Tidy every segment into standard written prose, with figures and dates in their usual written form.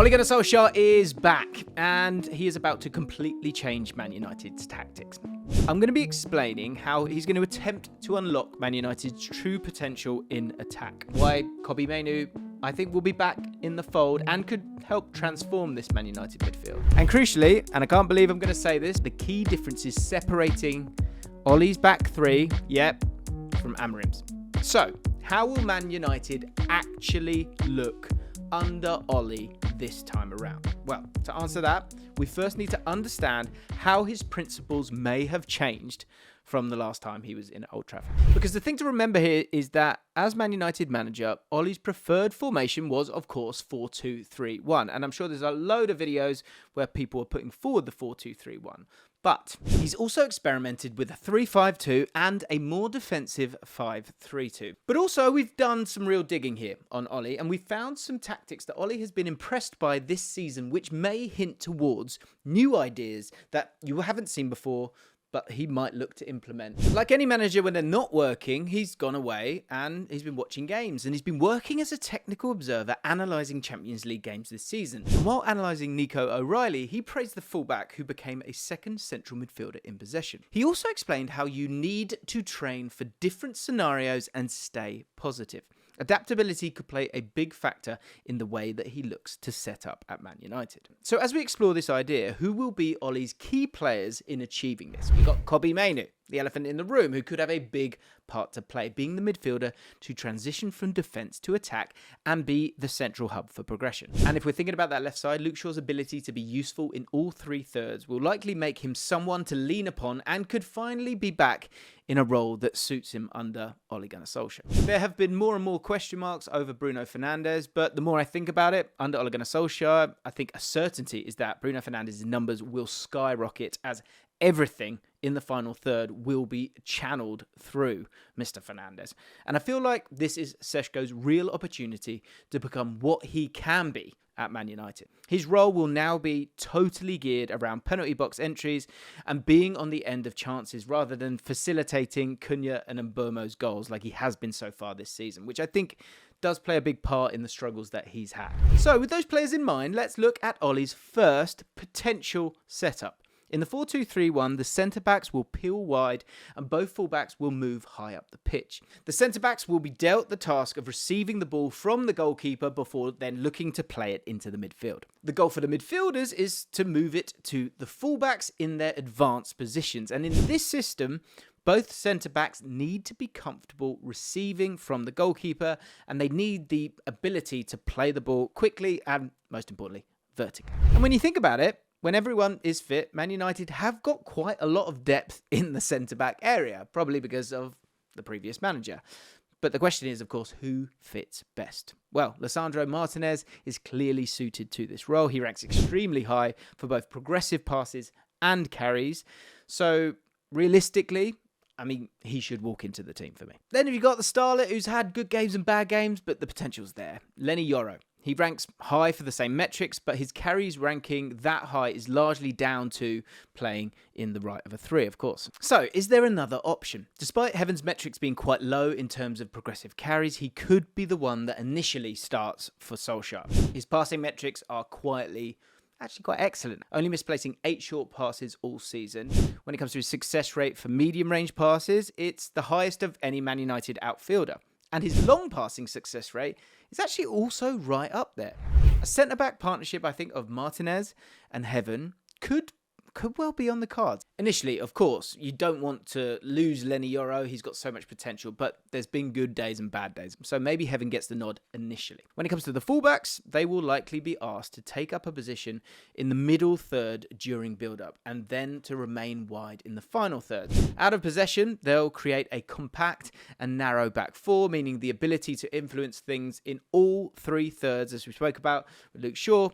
Ole Gunnar Solskjaer is back, and he is about to completely change Man United's tactics. I'm going to be explaining how he's going to attempt to unlock Man United's true potential in attack. Why Kobbie Mainoo, I think, will be back in the fold and could help transform this Man United midfield. And crucially, and I can't believe I'm going to say this, the key difference is separating Ole's back three, from Amarim's. So, how will Man United actually look under Ole this time around? Well, to answer that, we first need to understand how his principles may have changed from the last time he was in Old Trafford. Because the thing to remember here is that as Man United manager, Ole's preferred formation was, of course, 4-2-3-1. And I'm sure there's a load of videos where people are putting forward the 4-2-3-1. But he's also experimented with a 3-5-2 and a more defensive 5-3-2. But also, we've done some real digging here on Ole, and we've found some tactics that Ole has been impressed by this season, which may hint towards new ideas that you haven't seen before, but he might look to implement. Like any manager, when they're not working, he's gone away and he's been watching games. And he's been working as a technical observer, analysing Champions League games this season. And while analysing Nico O'Reilly, he praised the fullback who became a second central midfielder in possession. He also explained how you need to train for different scenarios and stay positive. Adaptability could play a big factor in the way that he looks to set up at Man United. So as we explore this idea, who will be Ole's key players in achieving this? We've got Kobbie Mainoo, the elephant in the room, who could have a big part to play, being the midfielder to transition from defence to attack and be the central hub for progression. And if we're thinking about that left side, Luke Shaw's ability to be useful in all three thirds will likely make him someone to lean upon and could finally be back in a role that suits him under Ole Gunnar Solskjaer. There have been more and more question marks over Bruno Fernandes, but the more I think about it, under Ole Gunnar Solskjaer, I think a certainty is that Bruno Fernandes' numbers will skyrocket as everything in the final third will be channeled through Mr. Fernandes. And I feel like this is Seshko's real opportunity to become what he can be at Man United. His role will now be totally geared around penalty box entries and being on the end of chances rather than facilitating Cunha and Mbeumo's goals like he has been so far this season, which I think does play a big part in the struggles that he's had. So with those players in mind, let's look at Ole's first potential setup. In the 4-2-3-1, the centre-backs will peel wide and both full-backs will move high up the pitch. The centre-backs will be dealt the task of receiving the ball from the goalkeeper before then looking to play it into the midfield. The goal for the midfielders is to move it to the full-backs in their advanced positions. And in this system, both centre-backs need to be comfortable receiving from the goalkeeper, and they need the ability to play the ball quickly and, most importantly, vertically. And when you think about it, when everyone is fit, Man United have got quite a lot of depth in the centre-back area, probably because of the previous manager. But the question is, of course, who fits best? Well, Lisandro Martinez is clearly suited to this role. He ranks extremely high for both progressive passes and carries. So, realistically, he should walk into the team for me. Then you've got the starlet who's had good games and bad games, but the potential's there. Leny Yoro. He ranks high for the same metrics, but his carries ranking that high is largely down to playing in the right of a three, of course. So, is there another option? Despite Heaven's metrics being quite low in terms of progressive carries, he could be the one that initially starts for Solskjaer. His passing metrics are actually quite excellent, only misplacing 8 short passes all season. When it comes to his success rate for medium-range passes, it's the highest of any Man United outfielder. And his long passing success rate is actually also right up there. A centre-back partnership, I think, of Martinez and Heaven could well be on the cards. Initially, of course, you don't want to lose Leny Yoro. He's got so much potential, but there's been good days and bad days. So maybe Heaven gets the nod initially. When it comes to the fullbacks, they will likely be asked to take up a position in the middle third during build-up and then to remain wide in the final third. Out of possession, they'll create a compact and narrow back four, meaning the ability to influence things in all three thirds, as we spoke about with Luke Shaw,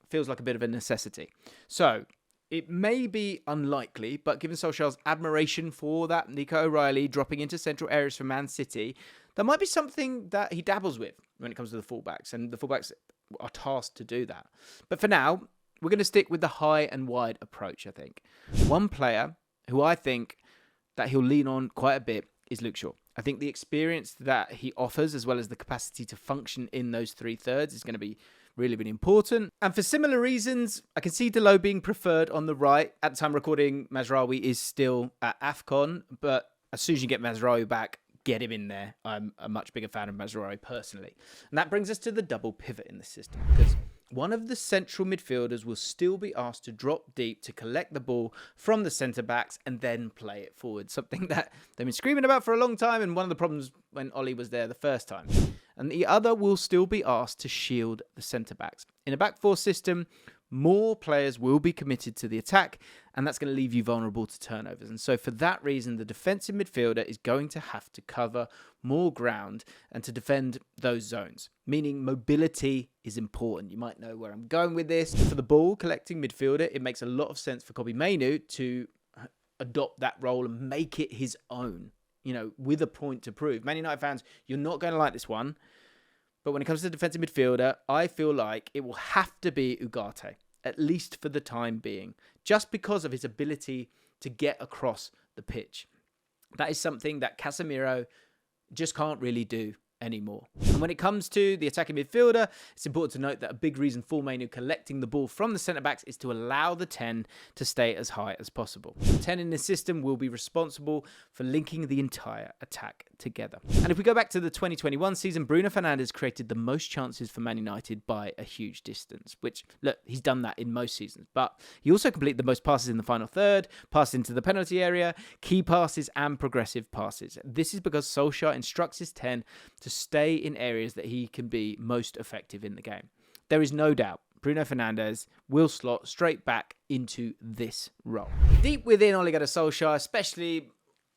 feels like a bit of a necessity. So, it may be unlikely, but given Solskjaer's admiration for that Nico O'Reilly dropping into central areas for Man City, that might be something that he dabbles with when it comes to the fullbacks, and the fullbacks are tasked to do that. But for now, we're going to stick with the high and wide approach, I think. One player who I think that he'll lean on quite a bit is Luke Shaw. I think the experience that he offers, as well as the capacity to function in those three thirds, is going to be really, really important. And for similar reasons, I can see Dalot being preferred on the right. At the time recording, Mazraoui is still at AFCON, but as soon as you get Mazraoui back, get him in there. I'm a much bigger fan of Mazraoui personally. And that brings us to the double pivot in the system, because one of the central midfielders will still be asked to drop deep to collect the ball from the centre-backs and then play it forward. Something that they've been screaming about for a long time, and one of the problems when Ollie was there the first time. And the other will still be asked to shield the centre-backs. In a back four system, more players will be committed to the attack, and that's going to leave you vulnerable to turnovers. And so for that reason, the defensive midfielder is going to have to cover more ground and to defend those zones, meaning mobility is important. You might know where I'm going with this. For the ball collecting midfielder, it makes a lot of sense for Kobbie Mainoo to adopt that role and make it his own, with a point to prove. Man United fans, you're not going to like this one, but when it comes to defensive midfielder, I feel like it will have to be Ugarte, at least for the time being, just because of his ability to get across the pitch. That is something that Casemiro just can't really do anymore. And when it comes to the attacking midfielder, it's important to note that a big reason for Mainoo collecting the ball from the centre-backs is to allow the 10 to stay as high as possible. The 10 in this system will be responsible for linking the entire attack together. And if we go back to the 2021 season, Bruno Fernandes created the most chances for Man United by a huge distance, which, look, he's done that in most seasons, but he also completed the most passes in the final third, passes into the penalty area, key passes and progressive passes. This is because Solskjaer instructs his 10 to stay in areas that he can be most effective in the game. There is no doubt Bruno Fernandes will slot straight back into this role. Deep within Ole Gunnar Solskjaer, especially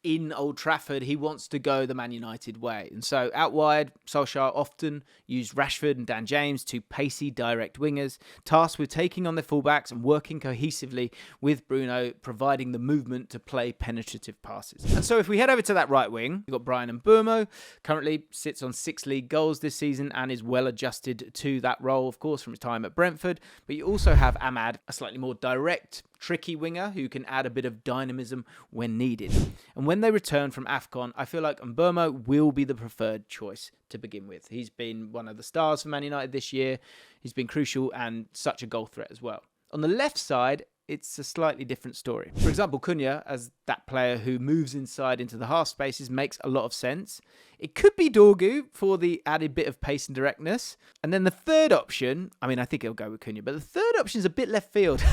in Old Trafford, he wants to go the Man United way. And so out wide, Solskjaer often used Rashford and Dan James, two pacey, direct wingers, tasked with taking on their fullbacks and working cohesively with Bruno, providing the movement to play penetrative passes. And so if we head over to that right wing, you've got Bryan Mbeumo, currently sits on 6 league goals this season and is well adjusted to that role, of course, from his time at Brentford. But you also have Amad, a slightly more direct, tricky winger who can add a bit of dynamism when needed. And when they return from AFCON, I feel like Mbeumo will be the preferred choice to begin with. He's been one of the stars for Man United this year. He's been crucial and such a goal threat as well. On the left side, it's a slightly different story. For example, Cunha, as that player who moves inside into the half spaces, makes a lot of sense. It could be Dorgu for the added bit of pace and directness. And then the third option, I think it'll go with Cunha, but the third option is a bit left field.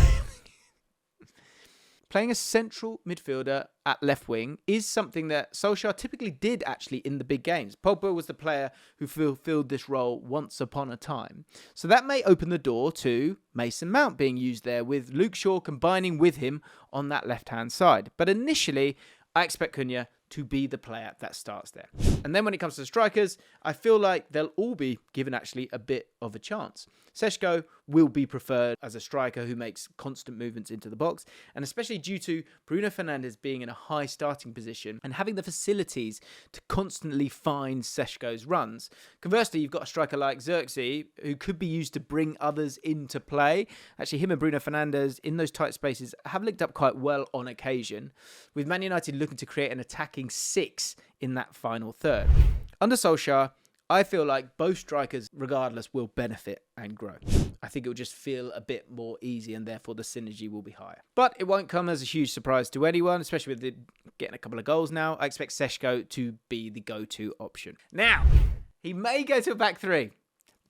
Playing a central midfielder at left wing is something that Solskjaer typically did actually in the big games. Pogba was the player who fulfilled this role once upon a time. So that may open the door to Mason Mount being used there, with Luke Shaw combining with him on that left-hand side. But initially, I expect Cunha to be the player that starts there. And then when it comes to strikers, I feel like they'll all be given actually a bit of a chance. Šeško will be preferred as a striker who makes constant movements into the box, and especially due to Bruno Fernandes being in a high starting position and having the facilities to constantly find Šeško's runs. Conversely, you've got a striker like Xerxes who could be used to bring others into play. Actually, him and Bruno Fernandes in those tight spaces have linked up quite well on occasion, with Man United looking to create an attacking 6 in that final third. Under Solskjaer, I feel like both strikers, regardless, will benefit and grow. I think it will just feel a bit more easy and therefore the synergy will be higher. But it won't come as a huge surprise to anyone, especially with getting a couple of goals now. I expect Šeško to be the go-to option. Now, he may go to a back three.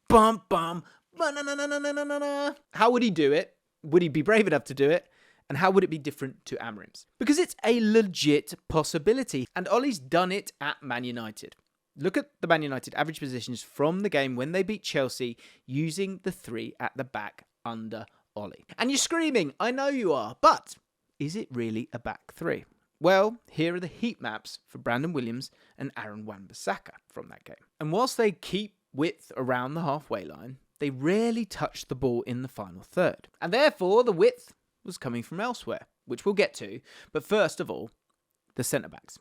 Bum, bum, ba-na-na-na-na-na-na-na. How would he do it? Would he be brave enough to do it? And how would it be different to Amorim's? Because it's a legit possibility. And Ollie's done it at Man United. Look at the Man United average positions from the game when they beat Chelsea using the 3 at the back under Ollie. And you're screaming, I know you are, but is it really a back 3? Well, here are the heat maps for Brandon Williams and Aaron Wan-Bissaka from that game. And whilst they keep width around the halfway line, they rarely touch the ball in the final third. And therefore, the width was coming from elsewhere, which we'll get to. But first of all, the centre-backs.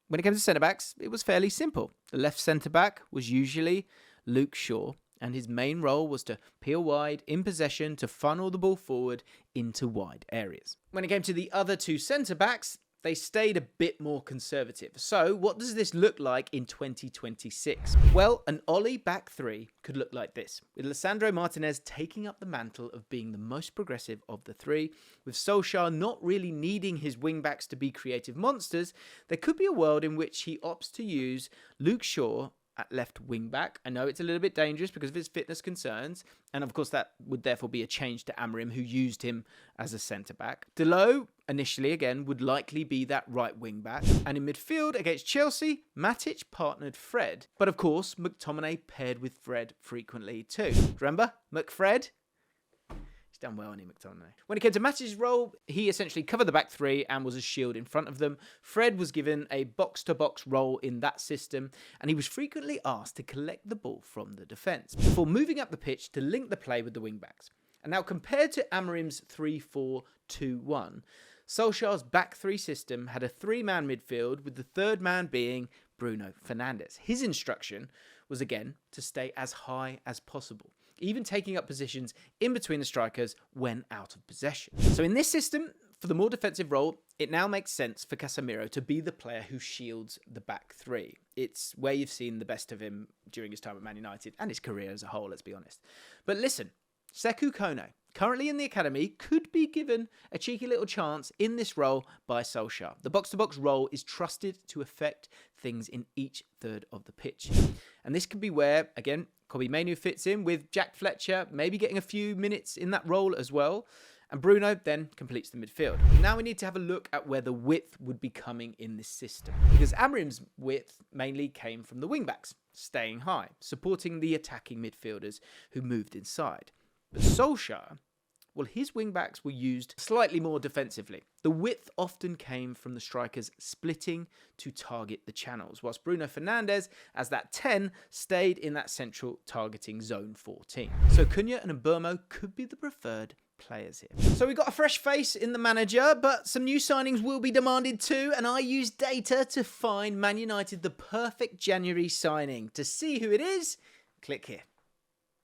When it came to centre-backs, it was fairly simple. The left centre-back was usually Luke Shaw, and his main role was to peel wide in possession to funnel the ball forward into wide areas. When it came to the other two centre-backs, they stayed a bit more conservative. So what does this look like in 2026? Well, an Ollie back three could look like this, with Lisandro Martinez taking up the mantle of being the most progressive of the three. With Solskjaer not really needing his wing-backs to be creative monsters, there could be a world in which he opts to use Luke Shaw at left wing back. I know it's a little bit dangerous because of his fitness concerns, and of course that would therefore be a change to Amorim, who used him as a centre back. Delot initially again would likely be that right wing back, and in midfield against Chelsea, Matic partnered Fred, but of course McTominay paired with Fred frequently too. Remember McFred? He's done well, hasn't he, McTominay? When it came to Matic's role, he essentially covered the back three and was a shield in front of them. Fred was given a box-to-box role in that system, and he was frequently asked to collect the ball from the defence before moving up the pitch to link the play with the wing-backs. And now compared to Amorim's 3-4-2-1, Solskjaer's back three system had a three-man midfield, with the third man being Bruno Fernandes. His instruction was again to stay as high as possible, even taking up positions in between the strikers when out of possession. So in this system, for the more defensive role, it now makes sense for Casemiro to be the player who shields the back three. It's where you've seen the best of him during his time at Man United and his career as a whole, let's be honest. But listen, Sekou Kone, currently in the academy, could be given a cheeky little chance in this role by Solskjaer. The box-to-box role is trusted to affect things in each third of the pitch. And this could be where, again, Kobbie Mainoo fits in, with Jack Fletcher maybe getting a few minutes in that role as well. And Bruno then completes the midfield. Now we need to have a look at where the width would be coming in this system, because Amorim's width mainly came from the wing-backs, staying high, supporting the attacking midfielders who moved inside. But Solskjaer, well, his wing-backs were used slightly more defensively. The width often came from the strikers splitting to target the channels, whilst Bruno Fernandes, as that 10, stayed in that central targeting zone 14. So Cunha and Mbeumo could be the preferred players here. So we've got a fresh face in the manager, but some new signings will be demanded too, and I used data to find Man United the perfect January signing. To see who it is, click here.